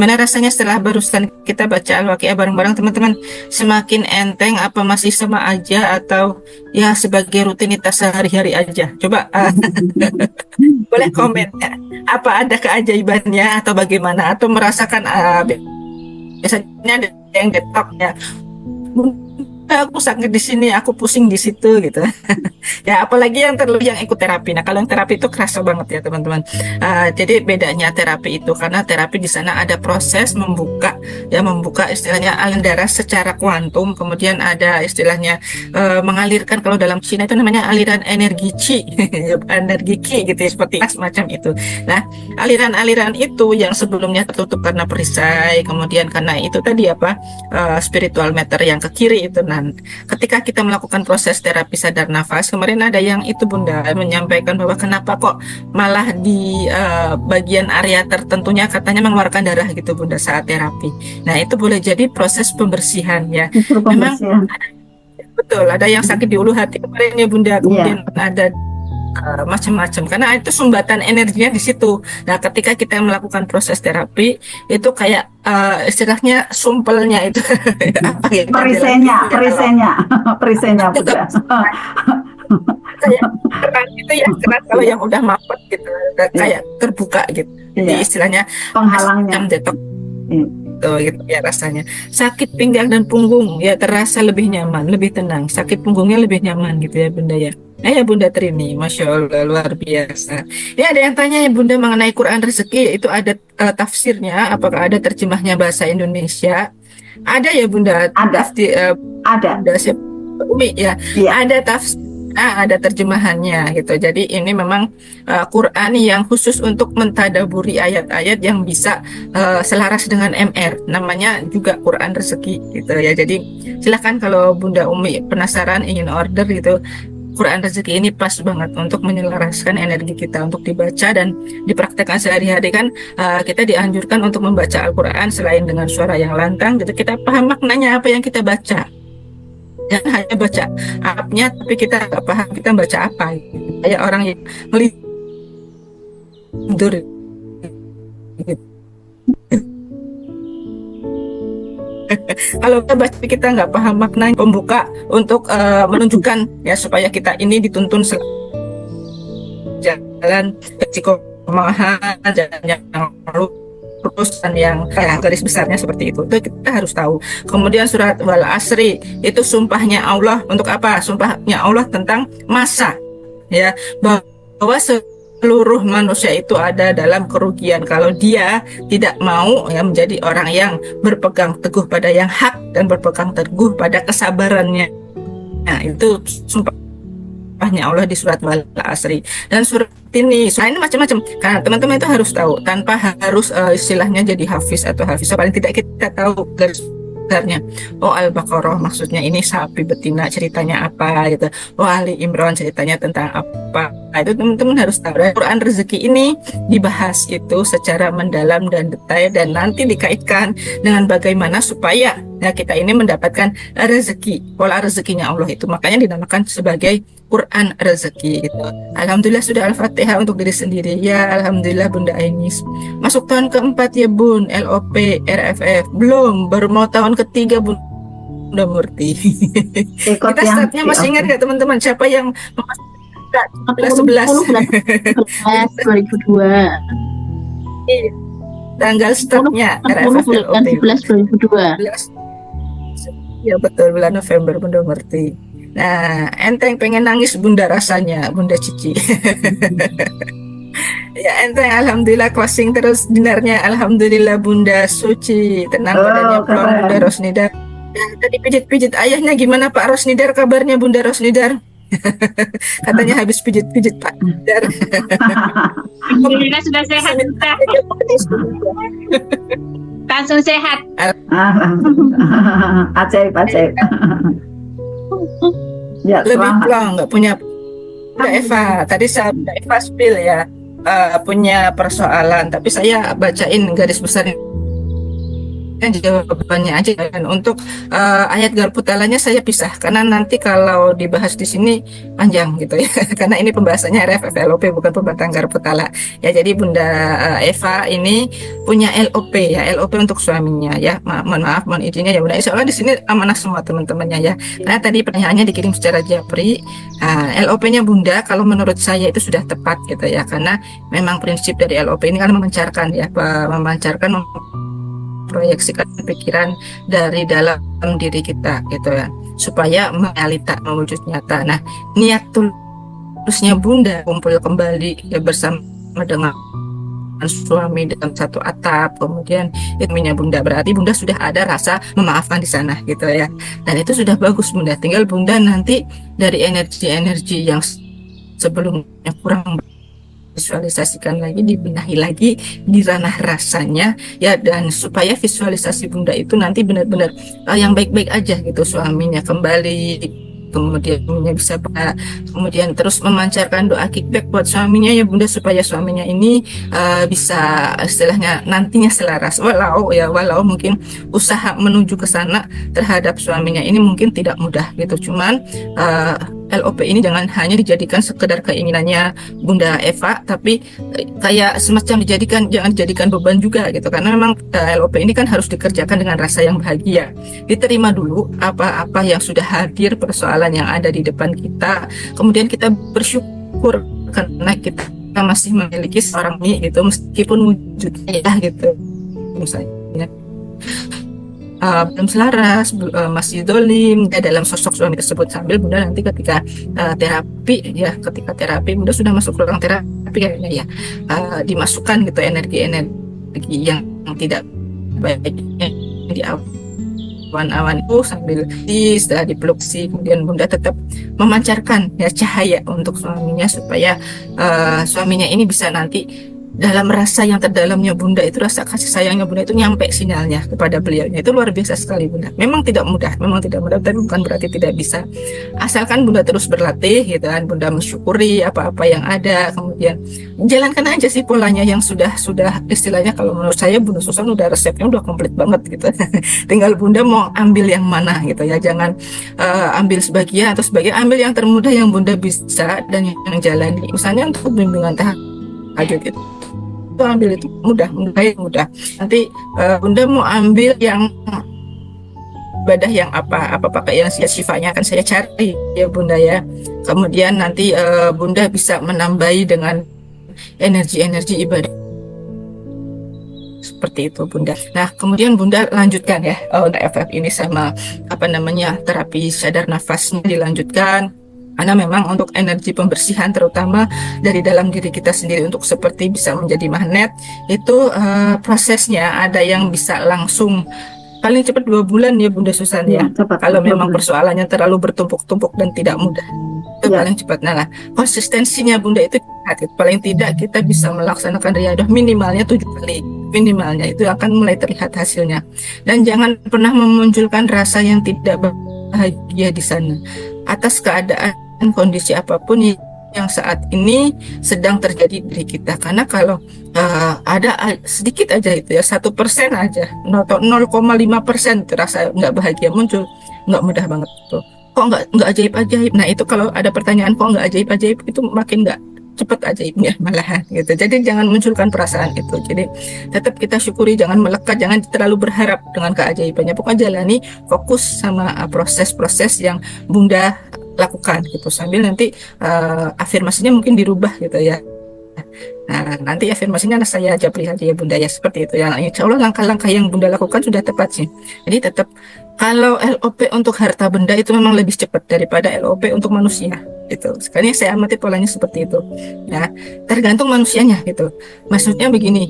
Gimana rasanya setelah barusan kita baca Al-Waqiah bareng-bareng teman-teman? Semakin enteng apa masih sama aja atau ya sebagai rutinitas sehari-hari aja? Coba boleh komen ya. Apa ada keajaibannya atau bagaimana? Atau merasakan biasanya ada yang detok ya. Aku sakit di sini, aku pusing di situ gitu. Ya, apalagi yang terlebih yang ikut terapi. Nah, kalau yang terapi itu kerasa banget ya, teman-teman. Jadi bedanya terapi itu karena terapi di sana ada proses membuka, ya membuka istilahnya aliran darah secara kuantum. Kemudian ada istilahnya mengalirkan kalau dalam Cina itu namanya aliran energi Qi, energi Qi gitu ya, seperti semacam itu. Nah, aliran-aliran itu yang sebelumnya tertutup karena perisai, kemudian karena itu tadi apa spiritual matter yang ke kiri itu. Nah, ketika kita melakukan proses terapi sadar nafas, kemarin ada yang itu Bunda menyampaikan bahwa kenapa kok malah di bagian area tertentunya katanya mengeluarkan darah gitu Bunda saat terapi. Nah, itu boleh jadi proses pembersihan ya. Justru Memang pembersihan. betul ada yang sakit di ulu hati kemarin ya Bunda, Iya. kemudian ada macam-macam karena itu sumbatan energinya di situ. Nah, ketika kita melakukan proses terapi itu kayak istilahnya sumpelnya itu apa ya Perisainya, ya kalau perisainya, perisainya Bunda. kayak keran itu ya keran kalau yang udah mampet gitu Iya, kayak terbuka gitu. Jadi iya. istilahnya Penghalangnya. macam detok Iya. gitu ya rasanya. Sakit pinggang dan punggung ya terasa lebih nyaman, lebih tenang. Sakit punggungnya lebih nyaman gitu ya Bunda ya. Nah ya Bunda Trini, Masya Allah luar biasa. Ya ada yang tanya ya Bunda mengenai Quran rezeki itu ada tafsirnya, apakah ada terjemahnya bahasa Indonesia? Ada ya Bunda, Ada, ada. Bunda siapa? Umi ya, Iya. ada tafsir. Ada terjemahannya gitu. Jadi ini memang Quran yang khusus untuk mentadaburi ayat-ayat yang bisa selaras dengan MR. Namanya juga Quran rezeki gitu ya. Jadi silahkan kalau Bunda Umi penasaran ingin order gitu. Quran rezeki ini pas banget untuk menyelaraskan energi kita untuk dibaca dan dipraktekkan sehari-hari kan kita dianjurkan untuk membaca Al-Quran selain dengan suara yang lantang gitu kita paham maknanya apa yang kita baca, jangan hanya baca Arabnya tapi kita nggak paham kita baca apa gitu. Kayak orang yang tidur gitu. Kalau kita baca kita nggak paham maknanya pembuka untuk menunjukkan ya supaya kita ini dituntun jalan istiqomah, jalan yang lurus dan yang garis besarnya seperti itu kita harus tahu. Kemudian surat wal asri itu sumpahnya Allah untuk apa? Sumpahnya Allah tentang masa ya, bahwa seluruh manusia itu ada dalam kerugian kalau dia tidak mau ya menjadi orang yang berpegang teguh pada yang hak dan berpegang teguh pada kesabarannya. Nah, itu sumpahnya Allah di surat Wal Asri. Dan surat ini macam-macam. Karena teman-teman itu harus tahu tanpa harus istilahnya jadi hafiz atau hafizah, paling tidak kita tahu garis besarnya. Oh, Al-Baqarah maksudnya ini sapi betina ceritanya apa gitu. Oh, Ali Imran ceritanya tentang apa. Itu teman-teman harus tahu. Dan Quran rezeki ini dibahas itu secara mendalam dan detail dan nanti dikaitkan dengan bagaimana supaya ya kita ini mendapatkan rezeki. Pola rezekinya Allah itu makanya dinamakan sebagai Quran rezeki gitu. Alhamdulillah sudah Al-Fatihah untuk diri sendiri. Ya, alhamdulillah Bunda Ainis. Masuk tahun keempat ya Bun, LOP, RFF. Belum, baru mau tahun ketiga Bunda Murti. Ikut Kita yang startnya masih ingat nggak teman-teman? Siapa yang Aku 11 bulan 11 2002. tanggal startnya 40 RFF bulan LOP 11 2002. 11. Ya betul bulan November Bunda Murti. Nah, enteng pengen nangis Bunda rasanya Bunda Cici. Ya enteng alhamdulillah closing terus dinarnya alhamdulillah Bunda Suci tenang badannya plong keren. Bunda Rosnidar. Nah, tadi pijit-pijit ayahnya gimana Pak Rosnidar kabarnya Bunda Rosnidar? Katanya habis pijit-pijit Pak Rosnidar. Alhamdulillah sudah sehat, sudah langsung sehat. Ajaib, ajaib. Ya, Lebih selamat. plong nggak punya Mbak Eva. Tadi saya Mbak Eva spill ya punya persoalan tapi saya bacain garis besarnya jawabannya aja kan. Untuk ayat Garputalanya saya pisah karena nanti kalau dibahas di sini panjang gitu ya. Karena ini pembahasannya RFF LOP bukan pembahasan Garputala. Ya jadi Bunda Eva ini punya LOP ya, LOP untuk suaminya ya. Mohon maaf, mohon izinnya ya Bunda. Insya Allah di sini amanah semua teman-temannya ya. Karena tadi pertanyaannya dikirim secara japri. LOP-nya Bunda kalau menurut saya itu sudah tepat gitu ya. Karena memang prinsip dari LOP ini kan memancarkan ya, memancarkan proyeksikan pikiran dari dalam diri kita gitu ya supaya realita mewujud nyata. Nah, niat tulusnya Bunda kumpul kembali ya bersama dengan suami dalam satu atap, kemudian ilmunya Bunda berarti Bunda sudah ada rasa memaafkan di sana gitu ya, dan itu sudah bagus Bunda. Tinggal Bunda nanti dari energi-energi yang sebelumnya kurang visualisasikan lagi, dibenahi lagi di ranah rasanya ya, dan supaya visualisasi Bunda itu nanti benar-benar yang baik-baik aja gitu, suaminya kembali, kemudian bisa kemudian terus memancarkan doa kickback buat suaminya ya Bunda, supaya suaminya ini bisa istilahnya nantinya selaras, walau mungkin usaha menuju ke sana terhadap suaminya ini mungkin tidak mudah gitu. Cuman LOP ini jangan hanya dijadikan sekedar keinginannya Bunda Eva, tapi kayak semacam jangan dijadikan beban juga gitu, karena memang LOP ini kan harus dikerjakan dengan rasa yang bahagia. Diterima dulu apa-apa yang sudah hadir, persoalan yang ada di depan kita, kemudian kita bersyukur karena kita masih memiliki seorang ini gitu, meskipun wujudnya ya gitu misalnya belum selaras, masih dolim ya, dalam sosok suami tersebut. Sambil Bunda nanti ketika terapi Bunda sudah masuk ruang terapi kayaknya ya, dimasukkan gitu energi-energi yang tidak baik di awan-awan itu, sambil setelah dipeluk kemudian Bunda tetap memancarkan ya cahaya untuk suaminya, supaya suaminya ini bisa nanti dalam rasa yang terdalamnya Bunda itu, rasa kasih sayangnya Bunda itu nyampe sinyalnya kepada beliaunya. Itu luar biasa sekali Bunda. Memang tidak mudah, tapi bukan berarti tidak bisa. Asalkan Bunda terus berlatih gitu kan, Bunda mensyukuri apa-apa yang ada, kemudian jalankan aja sih polanya yang sudah istilahnya, kalau menurut saya Bunda Susan udah resepnya udah komplit banget gitu. Tinggal Bunda mau ambil yang mana gitu ya. Jangan ambil sebagian atau sebagian, ambil yang termudah yang Bunda bisa dan yang jalani. Misalnya untuk bimbingan tahajud itu ambil itu mudah. Nanti Bunda mau ambil yang ibadah yang apa pakai yang sifatnya akan saya cari ya Bunda ya. Kemudian nanti Bunda bisa menambahi dengan energi ibadah seperti itu Bunda. Nah kemudian Bunda lanjutkan ya untuk FF ini sama terapi sadar nafasnya dilanjutkan. Karena memang untuk energi pembersihan terutama dari dalam diri kita sendiri untuk seperti bisa menjadi magnet itu prosesnya ada yang bisa langsung paling cepat 2 bulan ya Bunda Susan ya. Kalau memang persoalannya terlalu bertumpuk-tumpuk dan tidak mudah itu paling cepat. Nah konsistensinya Bunda itu paling tidak kita bisa melaksanakan riyadah minimalnya 7 kali minimalnya, itu akan mulai terlihat hasilnya. Dan jangan pernah memunculkan rasa yang tidak bahagia di sana atas keadaan kondisi apapun yang saat ini sedang terjadi di kita. Karena kalau ada sedikit aja itu ya 1% aja atau 0,5% rasa nggak bahagia muncul, nggak mudah banget tuh. Kok nggak ajaib-ajaib? Nah itu kalau ada pertanyaan kok nggak ajaib-ajaib, itu makin nggak cepet ajaibnya malahan gitu. Jadi jangan munculkan perasaan itu. Jadi tetap kita syukuri, jangan melekat, jangan terlalu berharap dengan keajaibannya. Pokoknya jalani, fokus sama proses-proses yang Bunda lakukan gitu, sambil nanti afirmasinya mungkin dirubah gitu ya. Nah nanti afirmasinya saya japri aja ya Bunda ya, seperti itu ya. Insya Allah langkah-langkah yang Bunda lakukan sudah tepat sih. Jadi tetap kalau LOP untuk harta benda itu memang lebih cepat daripada LOP untuk manusia gitu. Sekarang saya amati polanya seperti itu ya, tergantung manusianya gitu. Maksudnya begini,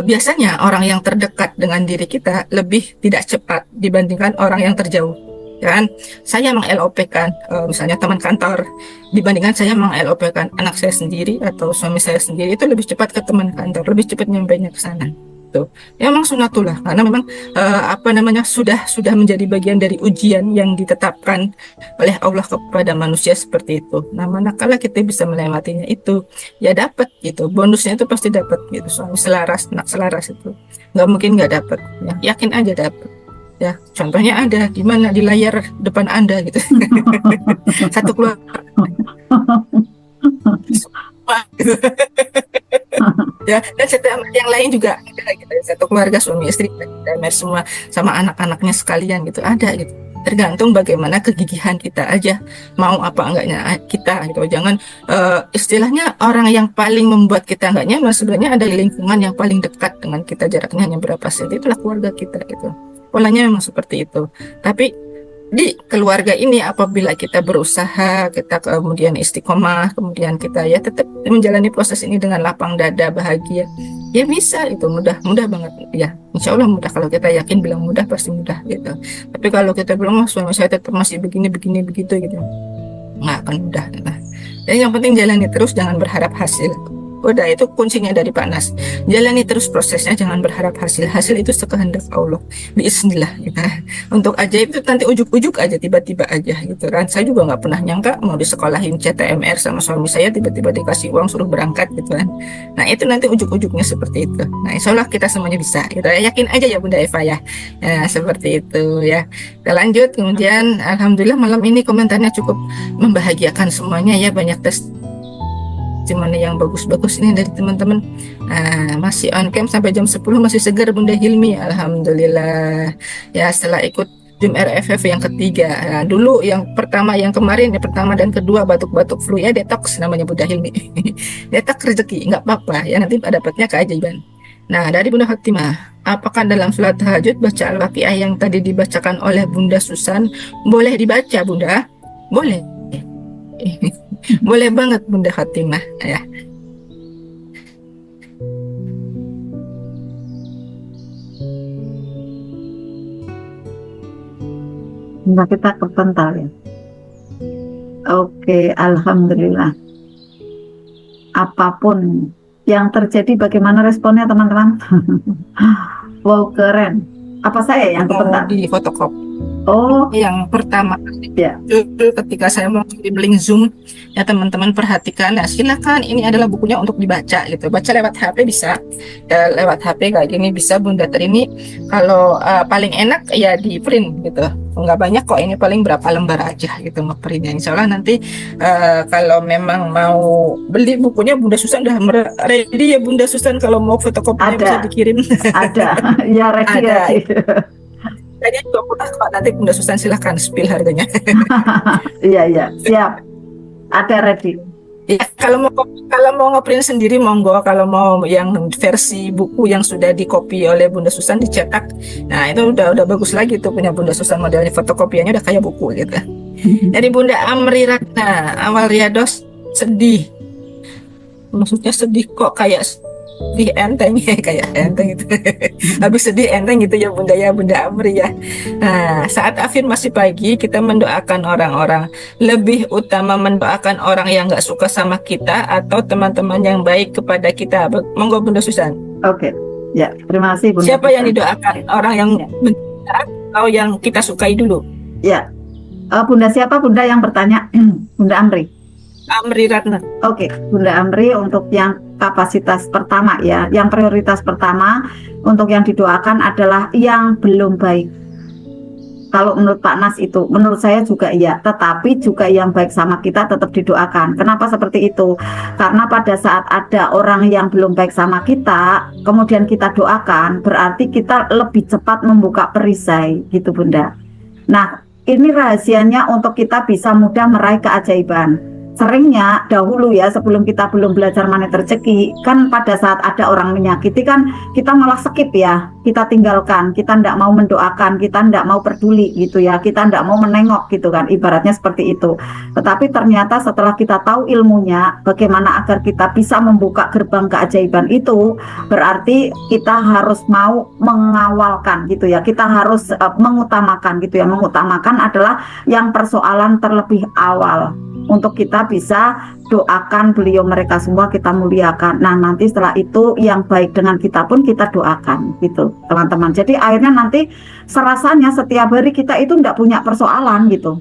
biasanya orang yang terdekat dengan diri kita lebih tidak cepat dibandingkan orang yang terjauh kan. Saya meng-LOP kan misalnya teman kantor, dibandingkan saya meng-LOP kan anak saya sendiri atau suami saya sendiri, itu lebih cepat ke teman kantor, lebih cepat nyampainya ke sana itu. Ya, memang sunatullah karena memang sudah menjadi bagian dari ujian yang ditetapkan oleh Allah kepada manusia seperti itu. Nah, manakala kita bisa melewatinya itu, ya dapat gitu. Bonusnya itu pasti dapat gitu. Suami selaras, anak selaras itu. Nggak mungkin nggak dapat. Ya, yakin aja dapat. Ya, contohnya ada gimana di layar depan Anda gitu. Satu keluarga. Ya, dan setiap yang lain juga ada gitu. Satu keluarga suami istri dan semua sama anak-anaknya sekalian gitu ada gitu. Tergantung bagaimana kegigihan kita aja mau apa enggaknya kita gitu. Jangan istilahnya orang yang paling membuat kita enggak nyaman sebenarnya ada di lingkungan yang paling dekat dengan kita, jaraknya hanya berapa senti, itulah keluarga kita gitu. Polanya memang seperti itu. Tapi di keluarga ini apabila kita berusaha, kita kemudian istiqomah, kemudian kita ya tetap menjalani proses ini dengan lapang dada, bahagia, ya bisa itu mudah banget ya. Insya Allah mudah, kalau kita yakin bilang mudah pasti mudah gitu. Tapi kalau kita bilang suami saya tetap masih begini begitu gitu, nggak akan mudah. Nah, yang penting jalani terus, jangan berharap hasil. Udah, itu kuncinya dari Pak Nas. Jalani terus prosesnya, jangan berharap hasil. Hasil itu sekehendak Allah. Bismillah gitu. Untuk ajaib itu nanti ujuk-ujuk aja, tiba-tiba aja gitu kan. Saya juga nggak pernah nyangka mau disekolahin CTMR sama suami saya, tiba-tiba dikasih uang suruh berangkat gitu kan. Nah, itu nanti ujuk-ujuknya seperti itu. Nah, insya Allah kita semuanya bisa. Kita yakin aja ya Bunda Eva ya. Ya, seperti itu ya. Kita lanjut. Kemudian alhamdulillah malam ini komentarnya cukup membahagiakan semuanya ya, banyak testimoni yang bagus-bagus ini dari teman-teman. Masih on cam sampai jam 10, masih segar Bunda Hilmi, alhamdulillah ya. Setelah ikut Zoom RFF yang ketiga, dulu yang pertama, yang kemarin yang pertama dan kedua batuk-batuk flu ya, detox namanya Bunda Hilmi. Detox rezeki, nggak apa-apa ya, nanti dapatnya keajaiban. Nah, dari Bunda Fatimah, apakah dalam sholat tahajud baca Al-Waqiah yang tadi dibacakan oleh Bunda Susan boleh dibaca Bunda? Boleh. Boleh banget Bunda Fatimah ya. Nah, kita kepental ya. Oke, alhamdulillah. Apapun yang terjadi, bagaimana responnya teman-teman? Wow, keren. Apa saya yang kepental? Di fotokopi. Oh, Yang pertama ya. itu ketika saya mau kirim link Zoom ya, teman-teman perhatikan ya, silakan, ini adalah bukunya untuk dibaca gitu. Baca lewat HP bisa ya, lewat HP kayak gini bisa Bunda Trini. Kalau paling enak ya di print gitu, nggak banyak kok, ini paling berapa lembar aja gitu ngeprintnya. Insya Allah nanti kalau memang mau beli bukunya Bunda Susan udah ready ya Bunda Susan, kalau mau fotokopinya bisa dikirim. Ada ya, ready. Kayaknya juga murah kok, nanti Bunda Susan silahkan spill harganya. Iya, siap. Ada ready. Ya, kalau mau ngeprint sendiri monggo, kalau mau yang versi buku yang sudah dikopi oleh Bunda Susan dicetak, nah itu udah bagus lagi tuh punya Bunda Susan, modelnya fotokopiannya udah kayak buku gitu. Dari Bunda Amri Ratna, awal Riyados sedih, maksudnya sedih kok kayak sedih enteng ya, kayak enteng gitu. Habis sedih enteng gitu ya Bunda Amri ya. Nah, saat afirmasi pagi kita mendoakan orang-orang, lebih utama mendoakan orang yang nggak suka sama kita atau teman-teman yang baik kepada kita. Monggo Bunda Susan. Oke, ya, terima kasih Bunda. Siapa yang didoakan? Orang yang atau yang kita sukai dulu? Ya, Bunda siapa Bunda yang bertanya? Bunda Amri. Amri Ratna. Oke, Bunda Amri, untuk yang kapasitas pertama ya, yang prioritas pertama untuk yang didoakan adalah yang belum baik. Kalau menurut Pak Nas itu, menurut saya juga iya, tetapi juga yang baik sama kita tetap didoakan. Kenapa seperti itu? Karena pada saat ada orang yang belum baik sama kita, kemudian kita doakan, berarti kita lebih cepat membuka perisai gitu Bunda. Nah, ini rahasianya untuk kita bisa mudah meraih keajaiban. Seringnya dahulu ya, sebelum kita belum belajar magnet rezeki, kan pada saat ada orang menyakiti kan kita malah skip ya, kita tinggalkan, kita tidak mau mendoakan, kita tidak mau peduli gitu ya, kita tidak mau menengok gitu kan, ibaratnya seperti itu. Tetapi ternyata setelah kita tahu ilmunya, bagaimana agar kita bisa membuka gerbang keajaiban itu, berarti kita harus mau mengawalkan gitu ya, kita harus mengutamakan gitu ya. Mengutamakan adalah yang persoalan terlebih awal untuk kita bisa doakan beliau mereka semua, kita muliakan. Nah nanti setelah itu yang baik dengan kita pun kita doakan gitu teman-teman. Jadi akhirnya nanti serasanya setiap hari kita itu tidak punya persoalan gitu.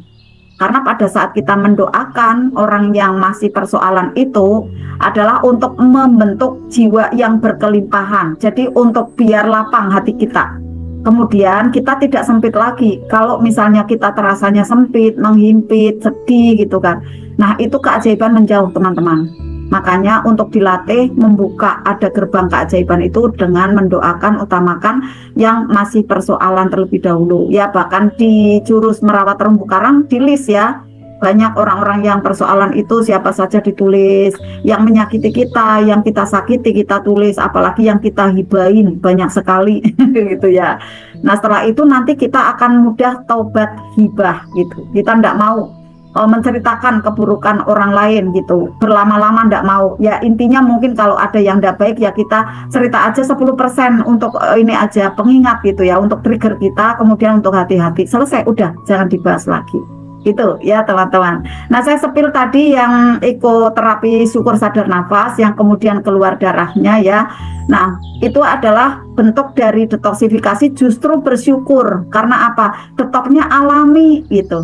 Karena pada saat kita mendoakan orang yang masih persoalan itu adalah untuk membentuk jiwa yang berkelimpahan. Jadi untuk biar lapang hati kita. Kemudian kita tidak sempit lagi. Kalau misalnya kita terasanya sempit, menghimpit, sedih gitu kan. Nah itu keajaiban menjauh teman-teman. Makanya untuk dilatih membuka ada gerbang keajaiban itu dengan mendoakan, utamakan yang masih persoalan terlebih dahulu. Ya bahkan di jurus merawat terumbu karang di list ya. Banyak orang-orang yang persoalan itu siapa saja ditulis. Yang menyakiti kita, yang kita sakiti kita tulis. Apalagi yang kita hibain banyak sekali gitu ya. Nah setelah itu nanti kita akan mudah taubat hibah gitu. Kita tidak mau menceritakan keburukan orang lain gitu berlama-lama, ndak mau ya. Intinya mungkin kalau ada yang ndak baik ya kita cerita aja 10% untuk ini aja pengingat gitu ya, untuk trigger kita, kemudian untuk hati-hati, selesai, udah jangan dibahas lagi gitu ya teman-teman. Nah saya sepil tadi yang ekoterapi syukur sadar nafas yang kemudian keluar darahnya ya. Nah itu adalah bentuk dari detoksifikasi, justru bersyukur karena apa, detoknya alami gitu.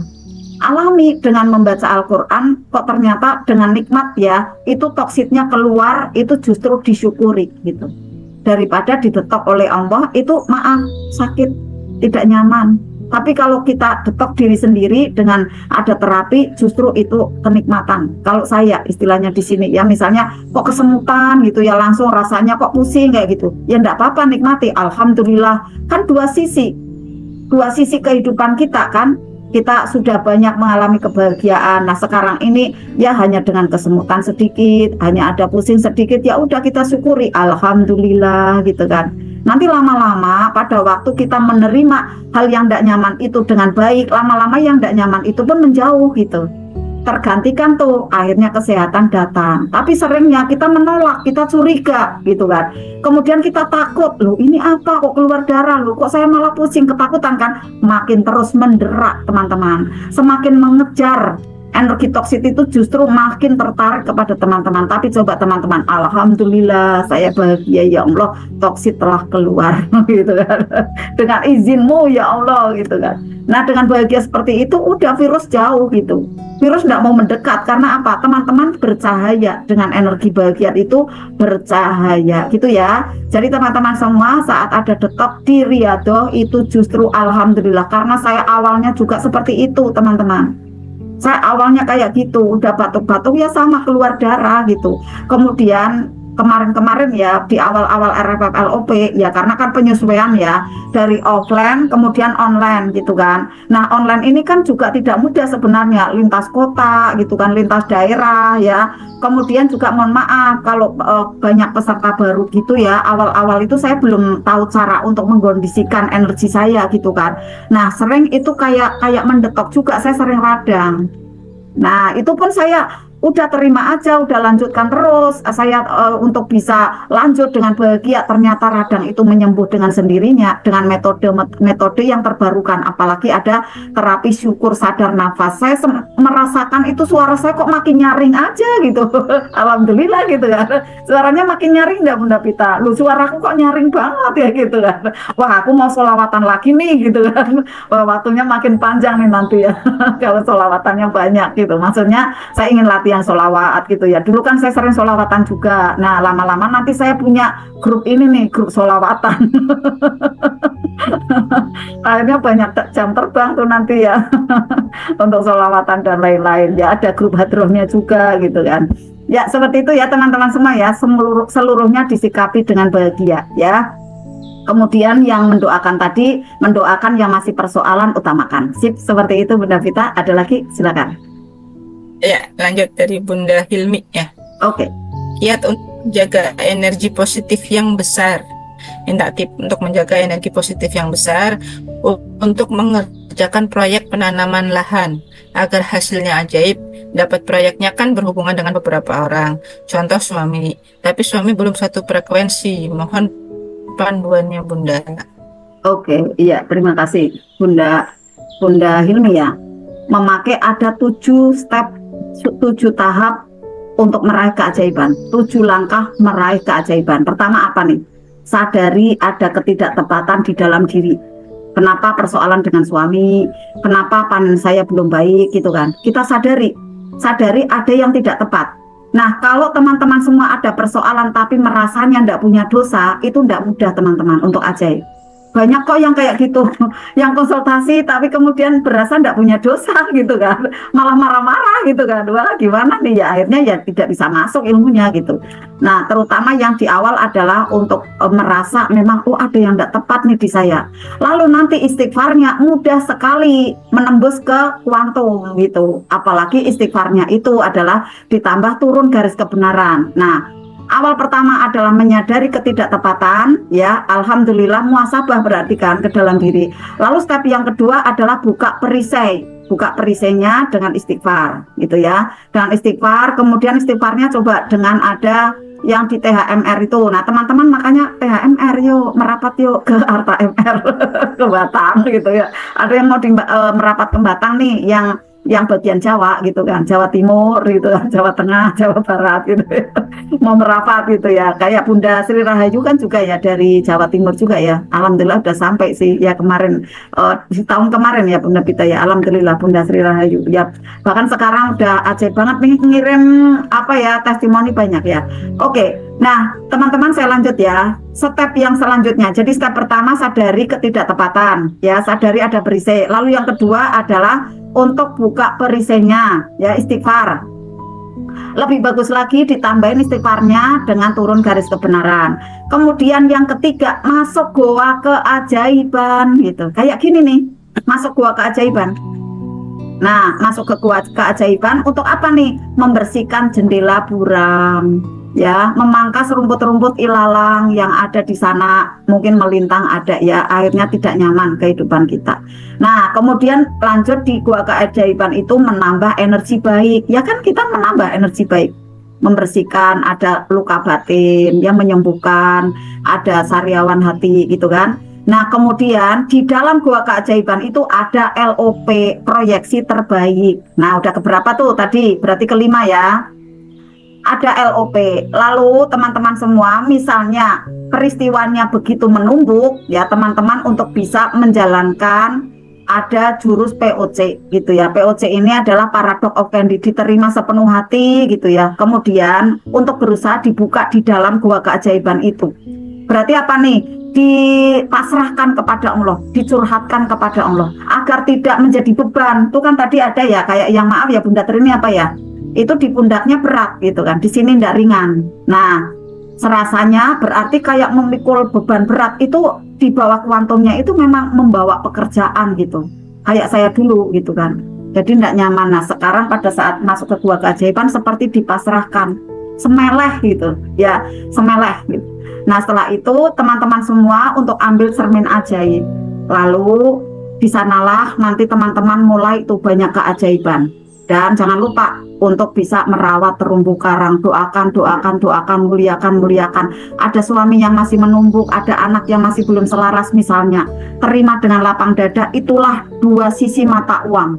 Alami dengan membaca Al-Quran, kok ternyata dengan nikmat ya, itu toksitnya keluar, itu justru disyukuri gitu. Daripada didetok oleh Allah, itu maaf, sakit, tidak nyaman. Tapi kalau kita detok diri sendiri dengan ada terapi, justru itu kenikmatan. Kalau saya istilahnya di sini ya, misalnya kok kesemutan gitu ya, langsung rasanya kok pusing kayak gitu. Ya enggak apa-apa, nikmati, alhamdulillah. Kan dua sisi kehidupan kita kan. Kita sudah banyak mengalami kebahagiaan. Nah sekarang ini ya hanya dengan kesemutan sedikit, hanya ada pusing sedikit, ya udah kita syukuri, alhamdulillah gitu kan. Nanti lama-lama pada waktu kita menerima hal yang tidak nyaman itu dengan baik, lama-lama yang tidak nyaman itu pun menjauh gitu. Tergantikan tuh, akhirnya kesehatan datang. Tapi seringnya kita menolak, kita curiga gitu kan. Kemudian kita takut, loh ini apa kok keluar darah, loh kok saya malah pusing, ketakutan kan. Makin terus menderak teman-teman, semakin mengejar energi toksit itu justru makin tertarik kepada teman-teman. Tapi coba teman-teman, alhamdulillah saya bahagia ya Allah, toksit telah keluar gitu kan. Dengan izinmu ya Allah gitu kan. Nah dengan bahagia seperti itu udah virus jauh gitu. Virus tidak mau mendekat karena apa? Teman-teman bercahaya dengan energi bahagia itu, bercahaya gitu ya. Jadi teman-teman semua saat ada detok di Riyadhah itu justru alhamdulillah, karena saya awalnya juga seperti itu teman-teman. Saya awalnya kayak gitu, udah batuk-batuk ya sama keluar darah gitu. Kemudian kemarin-kemarin ya di awal-awal RFFLOP ya, karena kan penyesuaian ya dari offline kemudian online gitu kan. Nah online ini kan juga tidak mudah sebenarnya, lintas kota gitu kan, lintas daerah ya. Kemudian juga mohon maaf kalau banyak peserta baru gitu ya, awal-awal itu saya belum tahu cara untuk mengkondisikan energi saya gitu kan. Nah sering itu kayak mendetok juga, saya sering radang. Nah itu pun saya udah terima aja, udah lanjutkan terus. Saya untuk bisa lanjut dengan bahagia, ternyata radang itu menyembuh dengan sendirinya dengan metode yang terbarukan. Apalagi ada terapi syukur sadar nafas. Saya merasakan itu suara saya kok makin nyaring aja gitu. Alhamdulillah gitu kan. Suaranya makin nyaring enggak Bunda Pita? Lu suaraku kok nyaring banget ya gitu kan. Wah, aku mau sholawatan lagi nih gitu kan. Wah, waktunya makin panjang nih nanti ya. Kalau sholawatannya banyak gitu. Maksudnya saya ingin latihan sholawat gitu ya. Dulu kan saya sering sholawatan juga. Nah lama-lama nanti saya punya grup ini nih, grup sholawatan. Akhirnya banyak jam terbang tuh nanti ya untuk sholawatan dan lain-lain ya. Ada grup hadrohnya juga gitu kan. Ya seperti itu ya teman-teman semua ya. Seluruhnya disikapi dengan bahagia ya. Kemudian yang mendoakan tadi, mendoakan yang masih persoalan, utamakan. Sip, seperti itu Bunda Vita. Ada lagi? Silakan. Ya, lanjut dari Bunda Hilmi ya. Oke. Kiat untuk menjaga energi positif yang besar. Minta tip untuk menjaga energi positif yang besar untuk mengerjakan proyek penanaman lahan agar hasilnya ajaib. Dapat proyeknya kan berhubungan dengan beberapa orang. Contoh suami, tapi suami belum satu frekuensi. Mohon panduannya Bunda. Oke, iya terima kasih Bunda Hilmi ya. Memakai ada 7 step 7 tahap untuk meraih keajaiban, 7 langkah meraih keajaiban. Pertama apa nih? Sadari ada ketidaktepatan di dalam diri. Kenapa persoalan dengan suami? Kenapa panen saya belum baik gitu kan? Kita sadari ada yang tidak tepat. Nah, kalau teman-teman semua ada persoalan tapi merasanya tidak punya dosa, itu tidak mudah teman-teman untuk ajaib. Banyak kok yang kayak gitu, yang konsultasi tapi kemudian berasa tidak punya dosa gitu kan, malah marah-marah gitu kan. Wah, gimana nih ya, akhirnya ya tidak bisa masuk ilmunya gitu. Nah, terutama yang di awal adalah untuk merasa memang ada yang tidak tepat nih di saya. Lalu nanti istighfarnya mudah sekali menembus ke kuantum gitu. Apalagi istighfarnya itu adalah ditambah turun garis kebenaran. Nah, awal pertama adalah menyadari ketidaktepatan, ya, alhamdulillah muhasabah berarti kan ke dalam diri. Lalu step yang kedua adalah buka perisainya dengan istighfar, gitu ya. Dengan istighfar, kemudian istighfarnya coba dengan ada yang di THMR itu. Nah, teman-teman makanya THMR yuk, merapat yuk ke Arta MR ke Batang gitu ya. Ada yang mau merapat ke Batang nih, yang bagian Jawa gitu kan, Jawa Timur gitu, Jawa Tengah, Jawa Barat gitu ya. Mau merapat gitu ya, kayak Bunda Sri Rahayu kan juga ya dari Jawa Timur juga ya, alhamdulillah udah sampai sih ya kemarin, di tahun kemarin ya Bunda Pita ya, alhamdulillah Bunda Sri Rahayu ya, bahkan sekarang udah ajaib banget nih ngirim apa ya, testimoni banyak ya. Oke, nah teman-teman saya lanjut ya, step yang selanjutnya. Jadi step pertama sadari ketidaktepatan ya, sadari ada perisai. Lalu yang kedua adalah untuk buka perisainya ya, istighfar. Lebih bagus lagi ditambahin istighfarnya dengan turun garis kebenaran. Kemudian yang ketiga, masuk goa keajaiban gitu. Kayak gini nih, masuk goa keajaiban. Nah, masuk ke goa keajaiban untuk apa nih? Membersihkan jendela buram, ya, memangkas rumput-rumput ilalang yang ada di sana, mungkin melintang ada ya, akhirnya tidak nyaman kehidupan kita. Nah, kemudian lanjut di gua keajaiban itu menambah energi baik, ya kan, kita menambah energi baik, membersihkan, ada luka batin yang menyembuhkan, ada sariawan hati gitu kan. Nah, kemudian di dalam gua keajaiban itu ada LOP, proyeksi terbaik. Nah, udah keberapa tuh tadi? Berarti kelima ya. Ada LOP. Lalu teman-teman semua, misalnya peristiwanya begitu menumbuk ya teman-teman, untuk bisa menjalankan ada jurus POC gitu ya. POC ini adalah paradox of candy, diterima sepenuh hati gitu ya. Kemudian untuk berusaha dibuka di dalam gua keajaiban itu. Berarti apa nih? Dipasrahkan kepada Allah, dicurhatkan kepada Allah agar tidak menjadi beban. Itu kan tadi ada ya, kayak yang maaf ya Bunda Trini apa ya? Itu di pundaknya berat gitu kan, di sini tidak ringan. Nah, serasanya berarti kayak memikul beban berat, itu di bawah kuantumnya itu memang membawa pekerjaan gitu, kayak saya dulu gitu kan, jadi tidak nyaman. Nah, sekarang pada saat masuk ke gua keajaiban seperti dipasrahkan, semeleh gitu ya, semeleh gitu. Nah, setelah itu teman-teman semua untuk ambil cermin ajaib, lalu di sanalah nanti teman-teman mulai itu banyak keajaiban. Dan jangan lupa untuk bisa merawat terumbu karang, doakan, muliakan. Ada suami yang masih menumbuk, ada anak yang masih belum selaras misalnya, terima dengan lapang dada. Itulah dua sisi mata uang.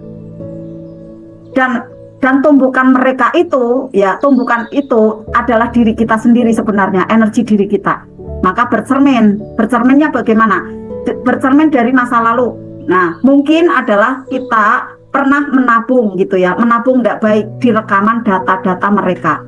Dan tumbukan mereka itu, ya, tumbukan itu adalah diri kita sendiri sebenarnya, energi diri kita. Maka bercerminnya bagaimana? Bercermin dari masa lalu. Nah, mungkin adalah kita pernah menabung gitu ya, menabung tidak baik di rekaman data-data mereka,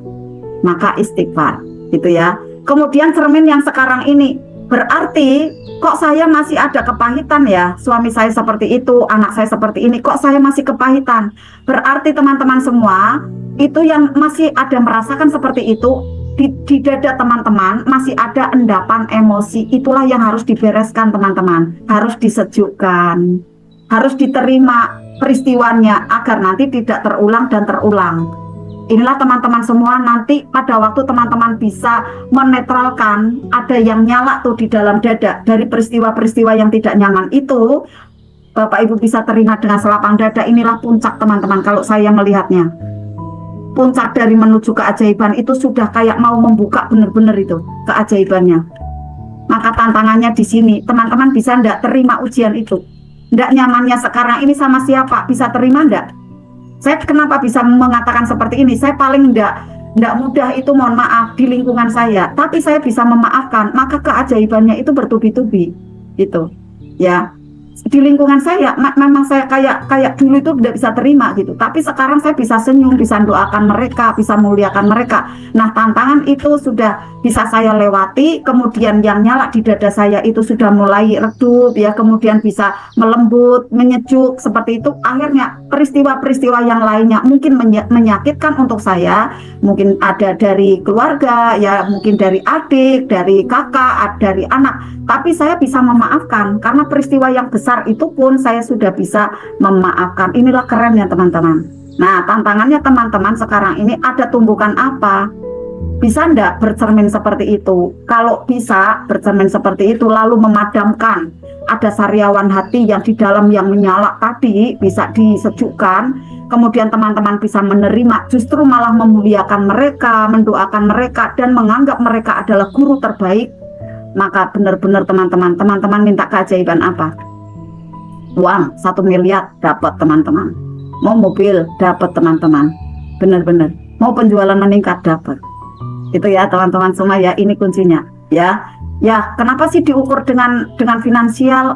maka istighfar gitu ya. Kemudian cermin yang sekarang ini, berarti kok saya masih ada kepahitan ya, suami saya seperti itu, anak saya seperti ini, kok saya masih kepahitan. Berarti teman-teman semua itu yang masih ada merasakan seperti itu, di dada teman-teman masih ada endapan emosi. Itulah yang harus dibereskan teman-teman, harus disejukkan, harus diterima peristiwanya agar nanti tidak terulang dan terulang. Inilah teman-teman semua, nanti pada waktu teman-teman bisa menetralkan, ada yang nyala tuh di dalam dada dari peristiwa-peristiwa yang tidak nyaman itu, Bapak Ibu bisa terima dengan selapang dada. Inilah puncak teman-teman, kalau saya melihatnya puncak dari menuju keajaiban itu sudah kayak mau membuka benar-benar itu keajaibannya. Maka tantangannya di sini, teman-teman bisa enggak terima ujian itu? Nggak nyamannya sekarang ini sama siapa? Bisa terima nggak? Saya kenapa bisa mengatakan seperti ini? Saya paling enggak mudah itu, mohon maaf, di lingkungan saya, tapi saya bisa memaafkan, maka keajaibannya itu bertubi-tubi gitu ya. Di lingkungan saya memang saya kayak dulu itu tidak bisa terima gitu, tapi sekarang saya bisa senyum, bisa doakan mereka, bisa muliakan mereka. Nah, tantangan itu sudah bisa saya lewati, kemudian yang nyala di dada saya itu sudah mulai redup ya, kemudian bisa melembut, menyejuk seperti itu. Akhirnya peristiwa-peristiwa yang lainnya mungkin menyakitkan untuk saya, mungkin ada dari keluarga ya, mungkin dari adik, dari kakak, dari anak, tapi saya bisa memaafkan karena peristiwa yang besar itu pun saya sudah bisa memaafkan. Inilah keren ya teman-teman. Nah, tantangannya teman-teman sekarang ini ada tumbukan apa? Bisa enggak bercermin seperti itu? Kalau bisa bercermin seperti itu lalu memadamkan, ada sariawan hati yang di dalam yang menyala tadi bisa disejukkan, kemudian teman-teman bisa menerima, justru malah memuliakan mereka, mendoakan mereka, dan menganggap mereka adalah guru terbaik, maka benar-benar teman-teman minta keajaiban apa? Uang 1 miliar dapat teman-teman, mau mobil dapat teman-teman, benar-benar mau penjualan meningkat dapat. Itu ya teman-teman semua ya, ini kuncinya ya. Ya, kenapa sih diukur dengan finansial?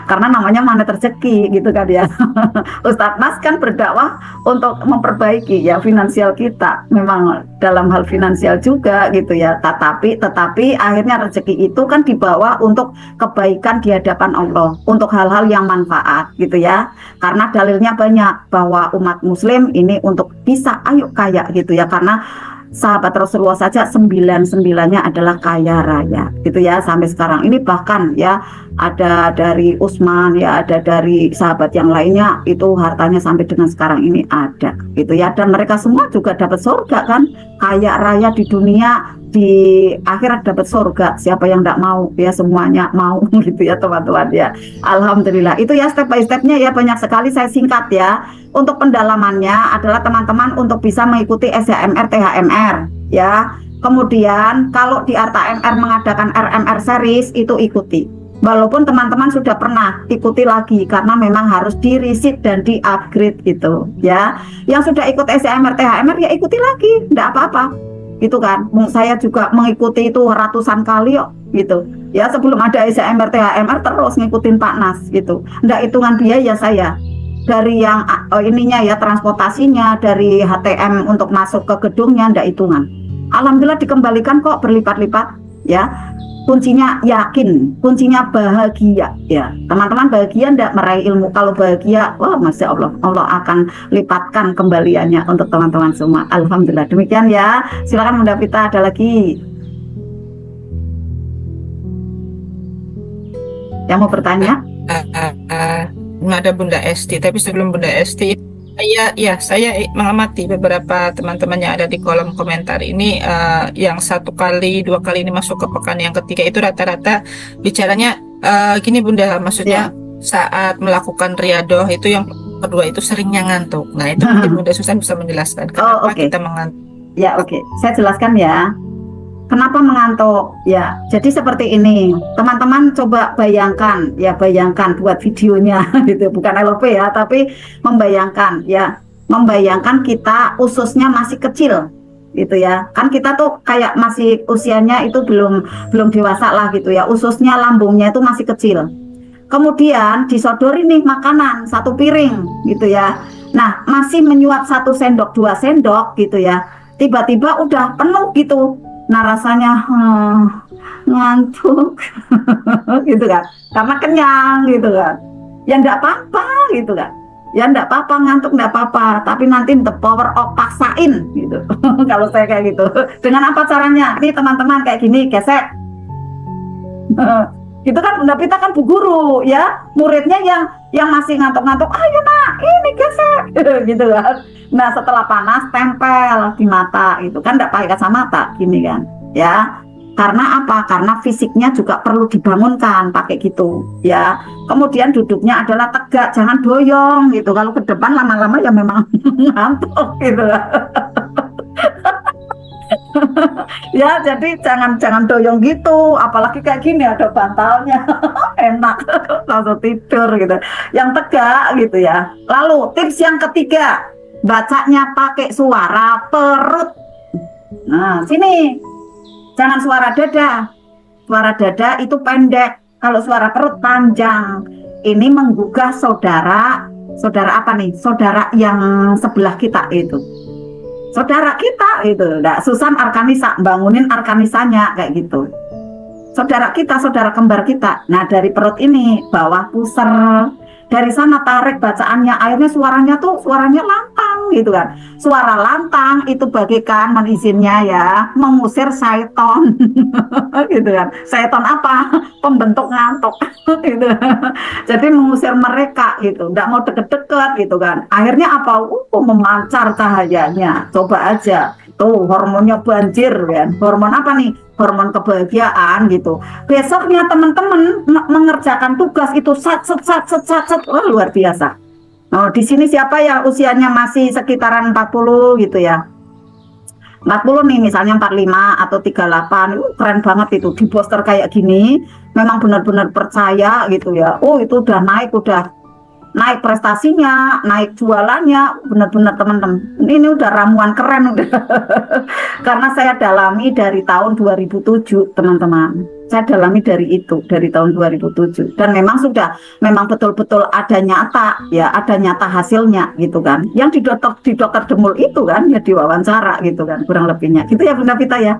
Karena namanya mana rezeki gitu kan ya. Ustadz Mas kan berdakwah untuk memperbaiki ya finansial kita, memang dalam hal finansial juga gitu ya, tetapi akhirnya rezeki itu kan dibawa untuk kebaikan di hadapan Allah, untuk hal-hal yang manfaat gitu ya. Karena dalilnya banyak bahwa umat muslim ini untuk bisa ayo kaya gitu ya, karena sahabat Rasulullah saja 99-nya adalah kaya raya gitu ya sampai sekarang ini. Bahkan ya ada dari Utsman ya, ada dari sahabat yang lainnya itu hartanya sampai dengan sekarang ini ada gitu ya, dan mereka semua juga dapat surga kan, kaya raya di dunia, di akhirat dapat surga. Siapa yang tidak mau ya, semuanya mau gitu ya teman-teman ya. Alhamdulillah. Itu ya step by stepnya ya, banyak sekali, saya singkat ya. Untuk pendalamannya adalah teman-teman untuk bisa mengikuti SHMR THMR ya. Kemudian kalau di Arta MR mengadakan RMR series itu ikuti. Walaupun teman-teman sudah pernah ikuti lagi karena memang harus di reset dan di upgrade gitu ya. Yang sudah ikut SHMR THMR ya ikuti lagi, enggak apa-apa. Gitu kan. Saya juga mengikuti itu ratusan kali kok gitu. Ya sebelum ada SHMR THMR terus ngikutin Pak Nas gitu. Enggak hitungan biaya saya. Dari yang ininya ya, transportasinya, dari HTM untuk masuk ke gedungnya ndak hitungan. Alhamdulillah dikembalikan kok berlipat-lipat ya. Kuncinya yakin, kuncinya bahagia ya. Teman-teman bahagia ndak meraih ilmu? Kalau bahagia, wah Masya Allah, Allah akan lipatkan kembaliannya untuk teman-teman semua. Alhamdulillah. Demikian ya. Silakan Bunda Vita, ada lagi yang mau bertanya? Ada Bunda Esti, tapi sebelum Bunda Esti, saya mengamati beberapa teman-teman yang ada di kolom komentar ini, yang 1 kali 2 kali ini masuk ke pekan yang ketiga itu rata-rata bicaranya gini Bunda, maksudnya saat melakukan riadoh itu yang kedua itu seringnya ngantuk. Nah itu mungkin Bunda Susan bisa menjelaskan kenapa kita mengantuk. Ya oke, saya jelaskan ya. Kenapa mengantuk? Ya, jadi seperti ini. Teman-teman coba bayangkan buat videonya gitu, bukan LP ya, tapi membayangkan ya. Membayangkan kita ususnya masih kecil gitu ya. Kan kita tuh kayak masih usianya itu belum dewasa lah gitu ya. Ususnya, lambungnya itu masih kecil. Kemudian disodori nih makanan 1 piring gitu ya. Nah, masih menyuap 1 sendok, 2 sendok gitu ya. Tiba-tiba udah penuh gitu. Nah rasanya ngantuk gitu kan, karena kenyang gitu kan. Ya enggak apa-apa gitu kan. Ya enggak apa-apa ngantuk, enggak apa-apa, tapi nanti the power of paksain gitu. Kalau saya kayak gitu. Dengan apa caranya? Ini teman-teman kayak gini, gesek. Gitu kan, Bunda Pita kan bu guru ya, muridnya yang masih ngantuk-ngantuk, ayo nak ini gesek gitu kan. Nah setelah panas tempel di mata itu kan, enggak pakai kacamata gini kan ya. Karena apa? Karena fisiknya juga perlu dibangunkan pakai gitu ya. Kemudian duduknya adalah tegak, jangan doyong gitu. Kalau ke depan lama-lama ya memang ngantuk gitu. Ya, jadi jangan doyong gitu, apalagi kayak gini ada bantalnya, enak langsung tidur gitu. Yang tegak gitu ya. Lalu tips yang ketiga, bacanya pakai suara perut. Nah, sini jangan suara dada. Suara dada itu pendek, kalau suara perut panjang. Ini menggugah saudara, saudara apa nih? Saudara yang sebelah kita itu. Saudara kita itu, enggak Susan Arkanisa, bangunin Arkanisanya kayak gitu. Saudara kita, saudara kembar kita. Nah, dari perut ini bawah pusar. Dari sana tarik bacaannya, akhirnya suaranya lantang gitu kan. Suara lantang itu bagaikan izinnya ya, mengusir syaiton. Gitu kan. Syaiton apa? Pembentuk ngantuk gitu. Jadi mengusir mereka gitu, nggak mau deket-deket gitu kan. Akhirnya apa? Memancar cahayanya. Coba aja. Tuh hormonnya banjir kan. Hormon apa nih? Hormon kebahagiaan gitu. Besoknya teman-teman mengerjakan tugas itu sat, wah, luar biasa. Oh, di sini siapa yang usianya masih sekitaran 40 gitu ya? 40 nih misalnya 45 atau 38, keren banget itu di poster kayak gini. Memang benar-benar percaya gitu ya. Oh, itu udah naik prestasinya, naik jualannya, benar-benar teman-teman. Ini udah ramuan keren udah. Karena saya dalami dari tahun 2007, teman-teman. Saya dalami dari tahun 2007. Dan memang betul-betul ada nyata, ya, ada nyata hasilnya gitu kan. Yang di dokter Demul itu kan, ya diwawancara gitu kan, kurang lebihnya. Gitu ya Bunda Vita ya.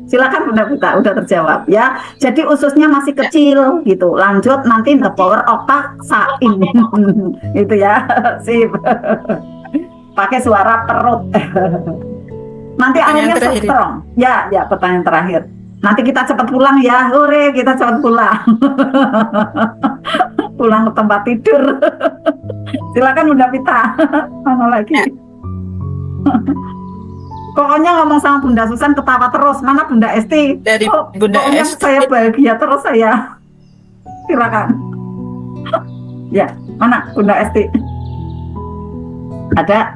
Silakan Bunda Vita, udah terjawab ya. Jadi ususnya masih kecil gitu. Lanjut nanti the power of paksain. Gitu ya. Sip. Pakai suara perut. Nanti akhirnya strong. Ya, pertanyaan terakhir. Nanti kita cepat pulang ya. Hore, kita cepat pulang. Pulang ke tempat tidur. Silakan Bunda Vita. Mana lagi? Pokoknya ngomong sama Bunda Susan ketawa terus. Mana Bunda Esti? Dari Bunda Pokoknya Esti. saya bahagia terus saya. Silakan. Ya, mana Bunda Esti? Ada?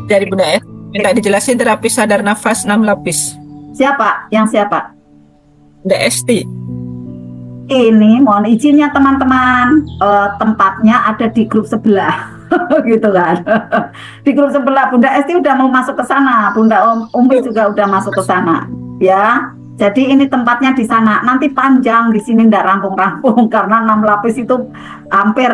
Dari Bunda Esti. Minta dijelasin terapi sadar nafas 6 lapis. Siapa? Yang siapa? Bunda Esti. Ini mohon izinnya teman-teman, tempatnya ada di grup sebelah. Gitu kan. Di grup sebelah Bunda Esti udah mau masuk ke sana, Bunda Umi juga udah masuk ke sana ya. Jadi ini tempatnya di sana. Nanti panjang di sini ndak rampung-rampung karena 6 lapis itu hampir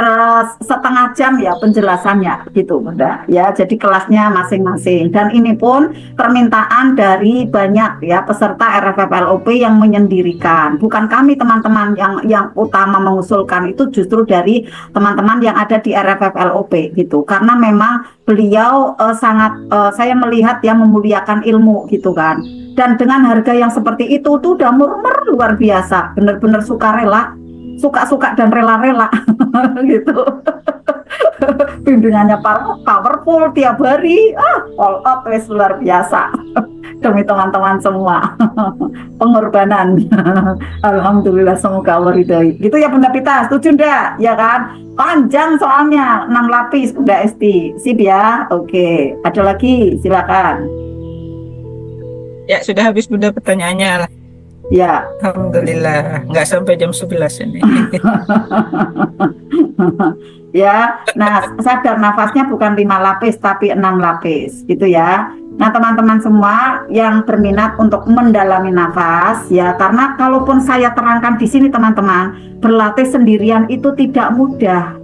setengah jam ya penjelasannya gitu Bunda. Ya, jadi kelasnya masing-masing. Dan ini pun permintaan dari banyak ya peserta RFFLOP yang menyendirikan. Bukan kami teman-teman yang utama mengusulkan, itu justru dari teman-teman yang ada di RFFLOP gitu. Karena memang beliau sangat saya melihat ya memuliakan ilmu gitu kan. Dan dengan harga yang seperti itu tuh udah murmer luar biasa, bener-bener sukarela, suka-suka dan rela-rela gitu. Bimbingannya powerful tiap hari, all out wes luar biasa. Demi teman-teman semua, pengorbanan. Alhamdulillah, semoga Allah ridhoi. Gitu ya Bunda Pita, setuju ndak? Ya kan? Panjang soalnya, 6 lapis Bunda Esti. Sip ya? Oke. Ada lagi? Silakan. Ya, sudah habis Bunda pertanyaannya lah. Ya. Alhamdulillah, nggak sampai jam 11 ini. Ya, nah sadar nafasnya bukan 5 lapis tapi 6 lapis gitu ya. Nah teman-teman semua yang berminat untuk mendalami nafas ya, karena kalaupun saya terangkan di sini teman-teman, berlatih sendirian itu tidak mudah.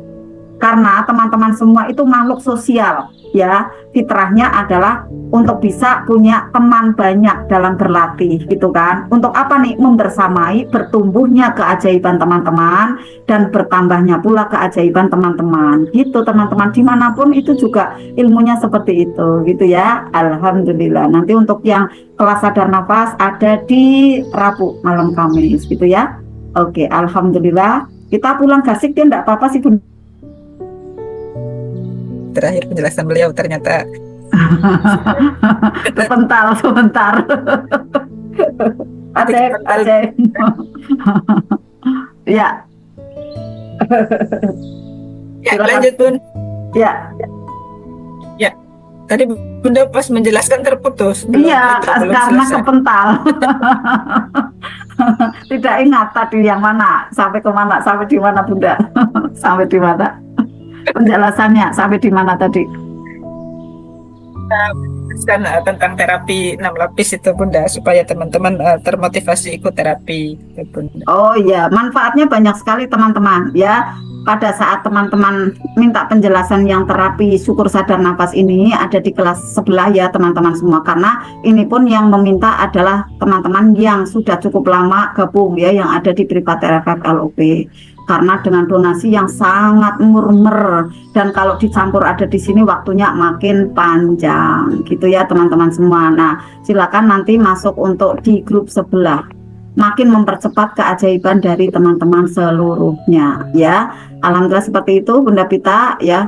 Karena teman-teman semua itu makhluk sosial ya, fitrahnya adalah untuk bisa punya teman banyak dalam berlatih gitu kan. Untuk apa nih? Membersamai bertumbuhnya keajaiban teman-teman dan bertambahnya pula keajaiban teman-teman gitu teman-teman. Dimanapun itu juga ilmunya seperti itu gitu ya. Alhamdulillah. Nanti untuk yang kelas sadar nafas ada di Rabu malam Kamis gitu ya. Oke, alhamdulillah. Kita pulang gasik dia enggak apa-apa sih Bunda. Terakhir penjelasan beliau ternyata sebentar. Aceh. Ya. Ya, lanjut Bun. Ya. Tadi Bunda pas menjelaskan terputus. Iya, Belum karena selesai. kepental. Tidak ingat tadi yang mana, sampai ke mana, sampai di mana Bunda? Sampai di mana? Penjelasannya sampai di mana tadi? Kan tentang terapi 6 lapis itu Bunda, supaya teman-teman termotivasi ikut terapi gitu, Bunda. Oh iya, manfaatnya banyak sekali teman-teman ya. Pada saat teman-teman minta penjelasan yang terapi syukur sadar nafas ini ada di kelas sebelah ya teman-teman semua, karena ini pun yang meminta adalah teman-teman yang sudah cukup lama gabung ya, yang ada di Privat RFF LOP, karena dengan donasi yang sangat murmer dan kalau dicampur ada di sini waktunya makin panjang gitu ya teman-teman semua. Nah silakan nanti masuk untuk di grup sebelah, makin mempercepat keajaiban dari teman-teman seluruhnya ya. Alhamdulillah seperti itu Bunda Pita ya.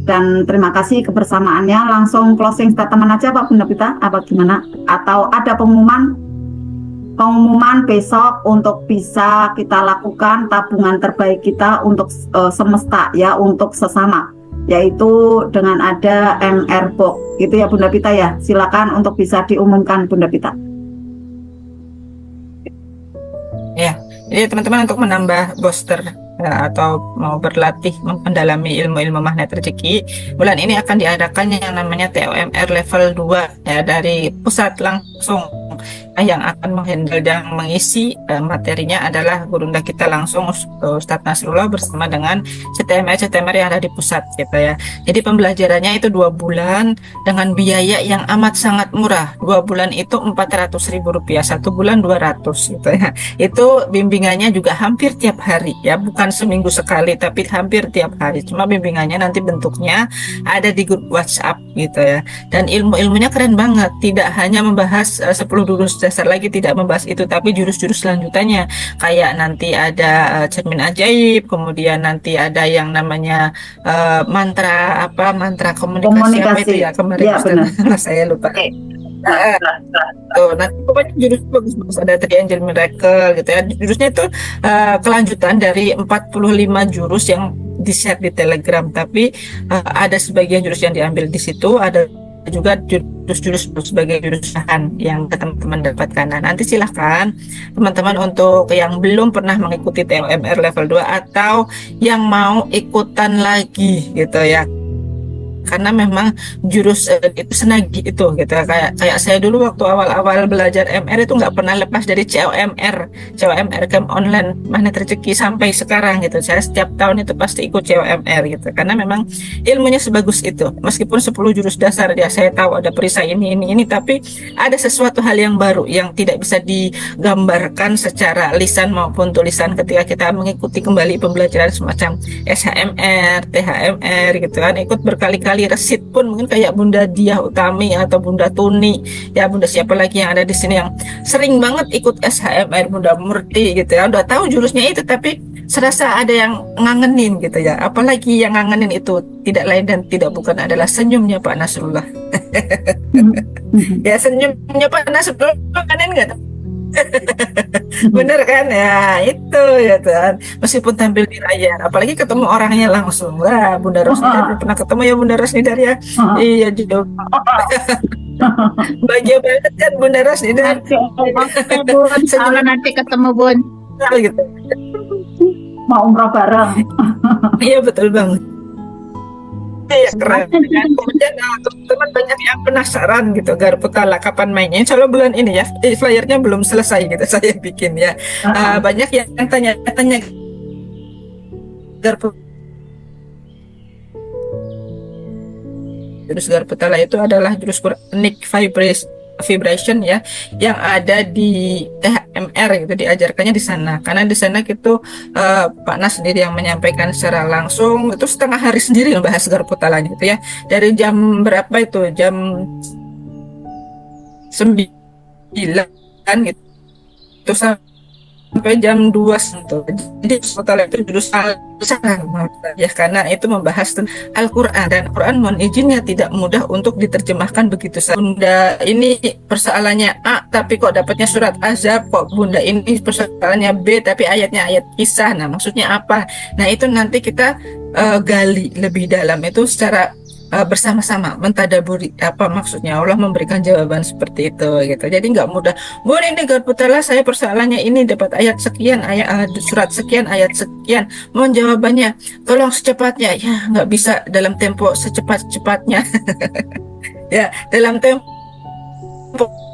Dan terima kasih kebersamaannya. Langsung closing statement aja Pak Bunda Pita, apa gimana? Atau ada pengumuman besok untuk bisa kita lakukan tabungan terbaik kita untuk semesta ya, untuk sesama, yaitu dengan ada MR Box gitu ya Bunda Pita ya. Silakan untuk bisa diumumkan Bunda Pita. Ya, jadi teman-teman untuk menambah booster ya, atau mau berlatih mendalami ilmu-ilmu magnet rezeki, bulan ini akan diadakan yang namanya TOMR level 2 ya, dari pusat langsung. Yang akan menghandle dan mengisi materinya adalah gurunda kita langsung, Ustadz Nasrullah bersama dengan CTMR yang ada di pusat gitu ya. Jadi pembelajarannya itu 2 bulan dengan biaya yang amat sangat murah. 2 bulan itu Rp400.000, 1 bulan 200 gitu ya. Itu bimbingannya juga hampir tiap hari ya, bukan seminggu sekali tapi hampir tiap hari. Cuma bimbingannya nanti bentuknya ada di grup WhatsApp gitu ya. Dan ilmu-ilmunya keren banget, tidak hanya membahas 10 jurus dasar lagi, tidak membahas itu, tapi jurus-jurus selanjutannya kayak nanti ada cermin ajaib, kemudian nanti ada yang namanya mantra komunikasi apa itu ya kemarin ya, benar. saya lupa. Nanti pokoknya jurus bagus-bagus, ada Triangle Miracle gitu ya. Jurusnya itu kelanjutan dari 45 jurus yang di-share di Telegram, tapi ada sebagian jurus yang diambil di situ, ada juga jurus-jurus sebagai jurus bahan yang teman-teman dapatkan. Nah, nanti silahkan teman-teman untuk yang belum pernah mengikuti TOMR level 2 atau yang mau ikutan lagi gitu ya, karena memang jurus itu senagi itu gitu. Kayak saya dulu waktu awal-awal belajar MR itu nggak pernah lepas dari COMR Camp Online Magnet Rezeki sampai sekarang gitu. Saya setiap tahun itu pasti ikut COMR gitu, karena memang ilmunya sebagus itu. Meskipun 10 jurus dasar ya saya tahu ada perisai ini, tapi ada sesuatu hal yang baru yang tidak bisa digambarkan secara lisan maupun tulisan ketika kita mengikuti kembali pembelajaran semacam SHMR, THMR gitu kan, ikut berkali-kali resit pun mungkin kayak Bunda Diah Utami atau Bunda Tuni ya, Bunda siapa lagi yang ada di sini yang sering banget ikut SHMR, Bunda Murti gitu ya, udah tahu jurusnya itu tapi serasa ada yang ngangenin gitu ya. Apalagi yang ngangenin itu tidak lain dan tidak bukan adalah senyumnya Pak Nasrullah. Ya senyumnya Pak Nasrullah ngangenin nggak? Bener kan ya, itu ya kan, meskipun tampil di layar apalagi ketemu orangnya langsung. Wah, Bunda Rosnidar pernah ketemu ya Bunda Rosnidar ya. Iya juga. Bahagia banget kan Bunda Rosnidar. Kalau nanti ketemu Bun gitu. Mau umroh bareng. Iya betul banget. Iya keren. Kemudian teman-teman banyak yang penasaran gitu, Garputala kapan mainnya? Insya Allah bulan ini ya. Flyernya belum selesai gitu saya bikin ya. Banyak yang tanya-tanya Garputala. Jurus Garputala itu adalah jurus Quranic vibration ya, yang ada di THMR gitu, diajarkannya di sana. Karena di sana gitu Pak Nas sendiri yang menyampaikan secara langsung, itu setengah hari sendiri membahas Garputala gitu ya. Dari jam berapa itu? Jam 9 gitu. Terus sampai jam 2 gitu. Jadi Garputala itu jurus ya, karena itu membahas tentang Al-Quran, dan Al-Quran mohon izinnya tidak mudah untuk diterjemahkan begitu saja. Bunda ini persoalannya A tapi kok dapatnya surat Azab, kok Bunda ini persoalannya B tapi ayatnya ayat kisah. Nah maksudnya apa? Nah itu nanti kita gali lebih dalam itu secara bersama-sama mentadaburi apa maksudnya Allah memberikan jawaban seperti itu gitu. Jadi nggak mudah. Bu, ini Garputala saya persoalannya ini dapat ayat sekian, surat sekian, ayat sekian. Mohon jawabannya. Tolong secepatnya. Ya nggak bisa dalam tempo secepat-cepatnya. Ya dalam tempo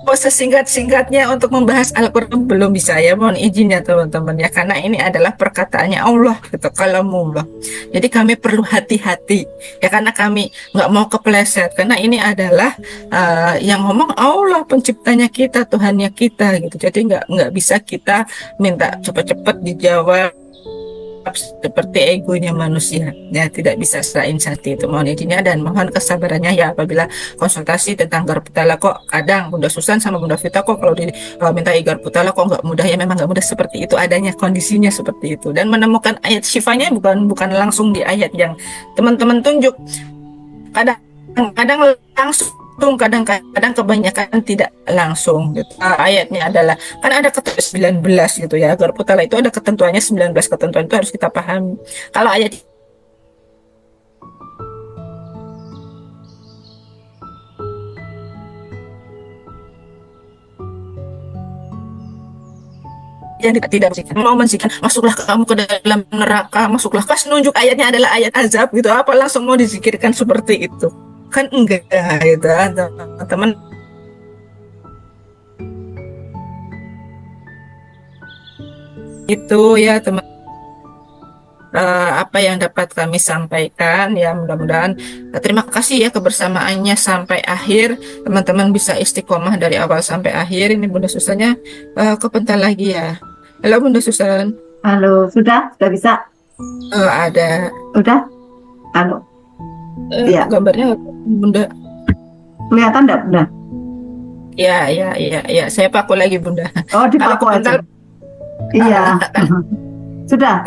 sesingkat-singkatnya untuk membahas Al-Quran belum bisa ya, mohon izin ya teman-teman ya, karena ini adalah perkataannya Allah gitu, kalamullah. Jadi kami perlu hati-hati ya, karena kami nggak mau kepleset, karena ini adalah yang ngomong Allah, penciptanya kita, Tuhannya kita gitu. Jadi nggak bisa kita minta cepat-cepat dijawab seperti egonya manusia ya, tidak bisa selain seperti itu. Mohon izinnya dan mohon kesabarannya ya apabila konsultasi tentang Garputala kok kadang Bunda Susan sama Bunda Vita kok kalau minta Garputala kok nggak mudah ya, memang nggak mudah seperti itu adanya, kondisinya seperti itu. Dan menemukan ayat syifanya bukan langsung di ayat yang teman-teman tunjuk, kadang langsung, kadang-kadang kebanyakan tidak langsung gitu. Ayatnya adalah kan ada ketentuan 19 gitu ya. Garputala itu ada ketentuannya 19, ketentuan itu harus kita pahami. Kalau ayat yang tidak mau mensikan masuklah kamu ke dalam neraka, masuklah, pas nunjuk ayatnya adalah ayat azab gitu, apa langsung mau dizikirkan seperti itu? Kan enggak gitu teman-teman. Itu ya teman, apa yang dapat kami sampaikan ya, mudah-mudahan terima kasih ya kebersamaannya sampai akhir, teman-teman bisa istiqomah dari awal sampai akhir. Ini Bunda Susannya kepental lagi ya. Halo Bunda Susan. Halo, sudah bisa? Ada. Udah? Halo. Iya. Gambarnya Bunda. Kelihatan enggak, Bunda? Ya, saya paku lagi Bunda. Oh, dipaku aja. Iya. Sudah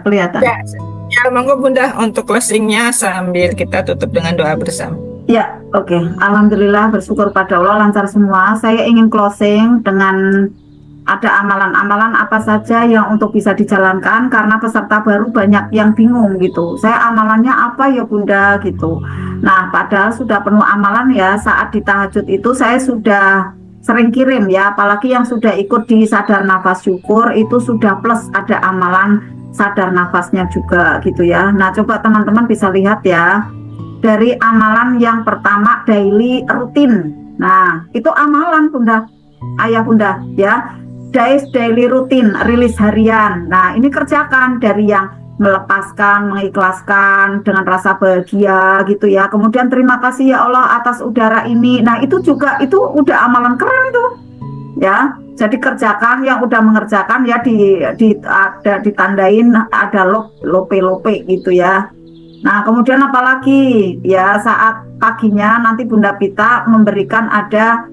kelihatan. Ya, monggo Bunda untuk closingnya sambil kita tutup dengan doa bersama. Ya, oke. Alhamdulillah, bersyukur pada Allah lancar semua. Saya ingin closing dengan ada amalan-amalan apa saja yang untuk bisa dijalankan, karena peserta baru banyak yang bingung gitu. Saya amalannya apa ya Bunda gitu. Nah, padahal sudah penuh amalan ya. Saat di tahajud itu saya sudah sering kirim ya, apalagi yang sudah ikut di sadar nafas syukur itu sudah plus ada amalan sadar nafasnya juga gitu ya. Nah, coba teman-teman bisa lihat ya, dari amalan yang pertama daily rutin. Nah, itu amalan Bunda, Ayah Bunda ya, daily rutin, rilis harian. Nah, ini kerjakan dari yang melepaskan, mengikhlaskan dengan rasa bahagia gitu ya. Kemudian terima kasih ya Allah atas udara ini. Nah, itu juga itu udah amalan keren itu. Ya. Jadi kerjakan yang udah mengerjakan ya, ada ditandain ada lope gitu ya. Nah, kemudian apalagi ya, saat paginya nanti Bunda Pita memberikan ada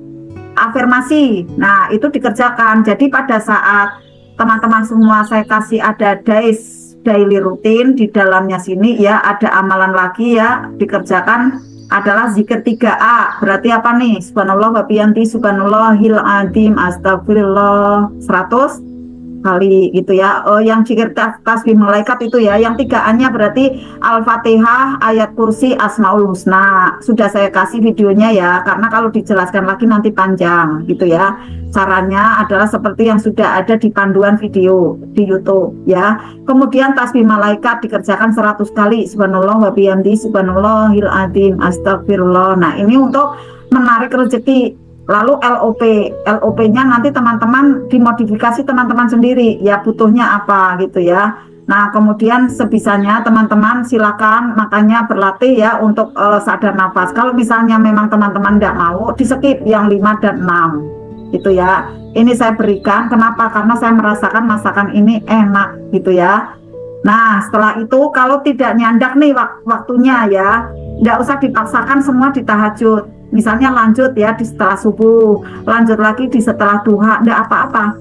afirmasi. Nah, itu dikerjakan. Jadi pada saat teman-teman semua saya kasih ada daily rutin, di dalamnya sini ya ada amalan lagi ya dikerjakan, adalah zikir 3A. Berarti apa nih? Subhanallah wa bihamdi, subhanallahil azim, astagfirullah 100 kali gitu ya. Yang zikir tasbih malaikat itu ya, yang 3A-nya berarti Al-Fatihah, ayat kursi, Asmaul Husna. Sudah saya kasih videonya ya, karena kalau dijelaskan lagi nanti panjang gitu ya. Caranya adalah seperti yang sudah ada di panduan video di YouTube ya. Kemudian tasbih malaikat dikerjakan 100 kali, subhanallah wa bihamdi, subhanallahil azim, astagfirullah. Nah, ini untuk menarik rezeki. Lalu LOP-nya nanti teman-teman dimodifikasi teman-teman sendiri ya, butuhnya apa gitu ya. Nah, kemudian sebisanya teman-teman silakan makanya berlatih ya untuk sadar nafas. Kalau misalnya memang teman-teman tidak mau, di skip yang 5 dan 6 gitu ya. Ini saya berikan kenapa? Karena saya merasakan masakan ini enak gitu ya. Nah, setelah itu kalau tidak nyandak nih waktunya ya, tidak usah dipaksakan semua di tahajud. Misalnya lanjut ya di setelah subuh, lanjut lagi di setelah duha, tidak apa-apa.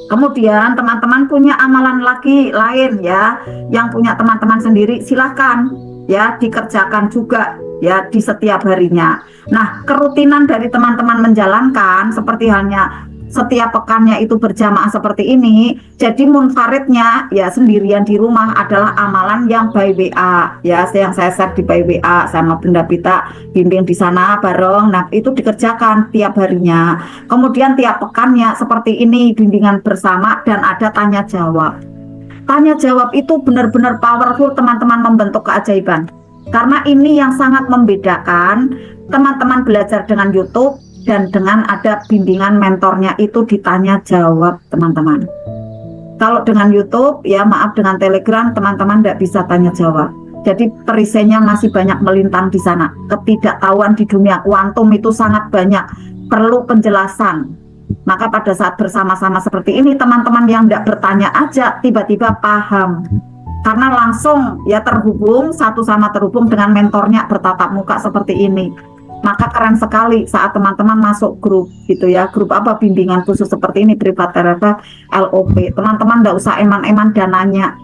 Kemudian teman-teman punya amalan lagi lain ya, yang punya teman-teman sendiri silahkan ya dikerjakan juga ya di setiap harinya. Nah, kerutinan dari teman-teman menjalankan seperti halnya setiap pekannya itu berjamaah seperti ini, jadi munfaridnya ya sendirian di rumah adalah amalan yang by WA ya, yang saya share di by WA sama Bunda Pita bimbing di sana bareng. Nah itu dikerjakan tiap harinya. Kemudian tiap pekannya seperti ini bimbingan bersama dan ada tanya jawab. Tanya jawab itu benar-benar powerful teman-teman, membentuk keajaiban. Karena ini yang sangat membedakan teman-teman belajar dengan YouTube dan dengan ada bimbingan mentornya itu ditanya jawab teman-teman. Kalau dengan YouTube ya maaf, dengan Telegram teman-teman tidak bisa tanya jawab. Jadi perisainya masih banyak melintang di sana. Ketidaktahuan di dunia kuantum itu sangat banyak, perlu penjelasan. Maka pada saat bersama-sama seperti ini teman-teman yang tidak bertanya aja tiba-tiba paham. Karena langsung ya terhubung, satu sama terhubung dengan mentornya bertatap muka seperti ini. Maka keren sekali saat teman-teman masuk grup gitu ya, grup apa bimbingan khusus seperti ini, privat terapi LOP. Teman-teman tidak usah eman-eman dananya,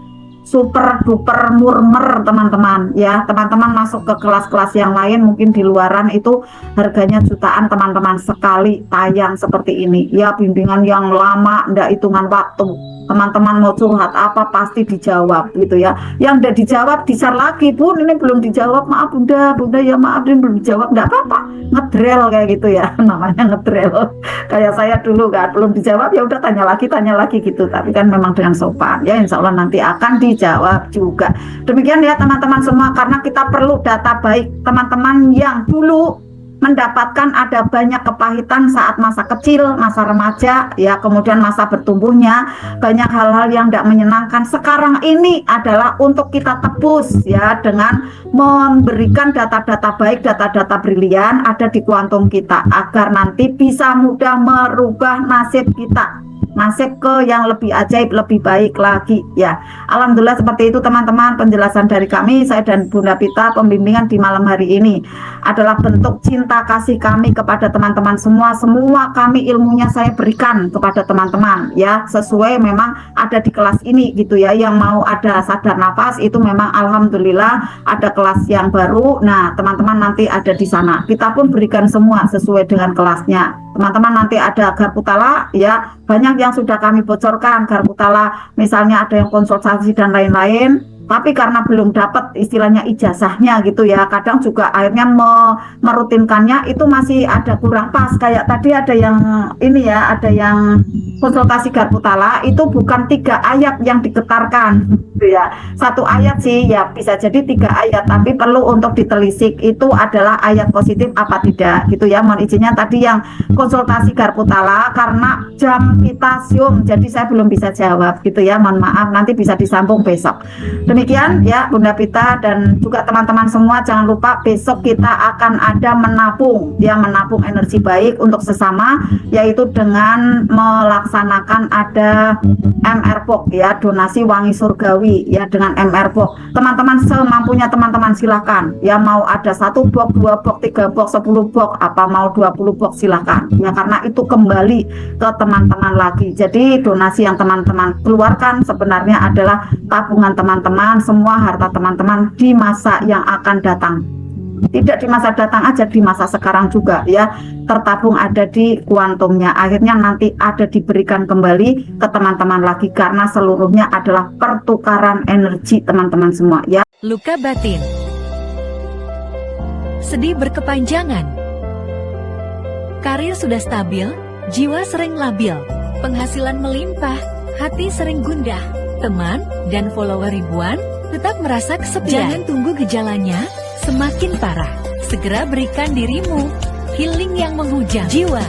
super duper murmer teman-teman ya. Teman-teman masuk ke kelas-kelas yang lain mungkin di luaran itu harganya jutaan teman-teman, sekali tayang seperti ini ya, bimbingan yang lama ndak hitungan waktu. Teman-teman mau curhat apa pasti dijawab gitu ya. Yang udah dijawab di-share lagi, Bun ini belum dijawab, maaf Bunda ya maaf ini belum dijawab, enggak apa-apa, ngedrel kayak gitu ya namanya ngedrel. Kayak saya dulu kan belum dijawab ya udah tanya lagi gitu, tapi kan memang dengan sopan ya, insya Allah nanti akan dijawab juga. Demikian ya teman-teman semua, karena kita perlu data baik teman-teman yang dulu mendapatkan ada banyak kepahitan saat masa kecil, masa remaja ya, kemudian masa bertumbuhnya banyak hal-hal yang tidak menyenangkan. Sekarang ini adalah untuk kita tebus ya dengan memberikan data-data baik, data-data brilian ada di kuantum kita, agar nanti bisa mudah merubah nasib kita, nasib ke yang lebih ajaib, lebih baik lagi ya. Alhamdulillah seperti itu teman-teman penjelasan dari kami, saya dan Bunda Pita. Pembimbingan di malam hari ini adalah bentuk cinta kasih kami kepada teman-teman semua. Semua kami ilmunya saya berikan kepada teman-teman ya, sesuai memang ada di kelas ini gitu ya. Yang mau ada sadar nafas itu memang alhamdulillah ada kelas yang baru. Nah teman-teman nanti ada di sana, kita pun berikan semua sesuai dengan kelasnya. Teman-teman nanti ada Garputala ya, banyak yang sudah kami bocorkan Garputala, misalnya ada yang konsultasi dan lain-lain, tapi karena belum dapat istilahnya ijazahnya gitu ya, kadang juga akhirnya merutinkannya itu masih ada kurang pas. Kayak tadi ada yang ini ya, ada yang konsultasi Garputala itu bukan 3 ayat yang digetarkan gitu ya, 1 ayat sih ya, bisa jadi 3 ayat, tapi perlu untuk ditelisik itu adalah ayat positif apa tidak gitu ya. Mohon izinnya tadi yang konsultasi Garputala karena jam kita Zoom jadi saya belum bisa jawab gitu ya, mohon maaf, nanti bisa disambung besok. Demikian ya Bunda Pita dan juga teman-teman semua, jangan lupa besok kita akan ada menabung ya, menabung energi baik untuk sesama, yaitu dengan melaksanakan ada MR-Box ya, donasi wangi surgawi ya, dengan MR-Box. Teman-teman semampunya teman-teman silahkan ya, mau ada 1 box, 2 box, 3 box, 10 box, apa mau 20 box silahkan ya, karena itu kembali ke teman-teman lagi. Jadi donasi yang teman-teman keluarkan sebenarnya adalah tabungan teman-teman, semua harta teman-teman di masa yang akan datang, tidak di masa datang aja, di masa sekarang juga ya, tertabung ada di kuantumnya, akhirnya nanti ada diberikan kembali ke teman-teman lagi, karena seluruhnya adalah pertukaran energi teman-teman semua ya. Luka batin, sedih berkepanjangan, karir sudah stabil, jiwa sering labil, penghasilan melimpah, hati sering gundah, teman dan follower ribuan, tetap merasa kesepian. Jangan tunggu gejalanya semakin parah, segera berikan dirimu healing yang menghujam jiwa.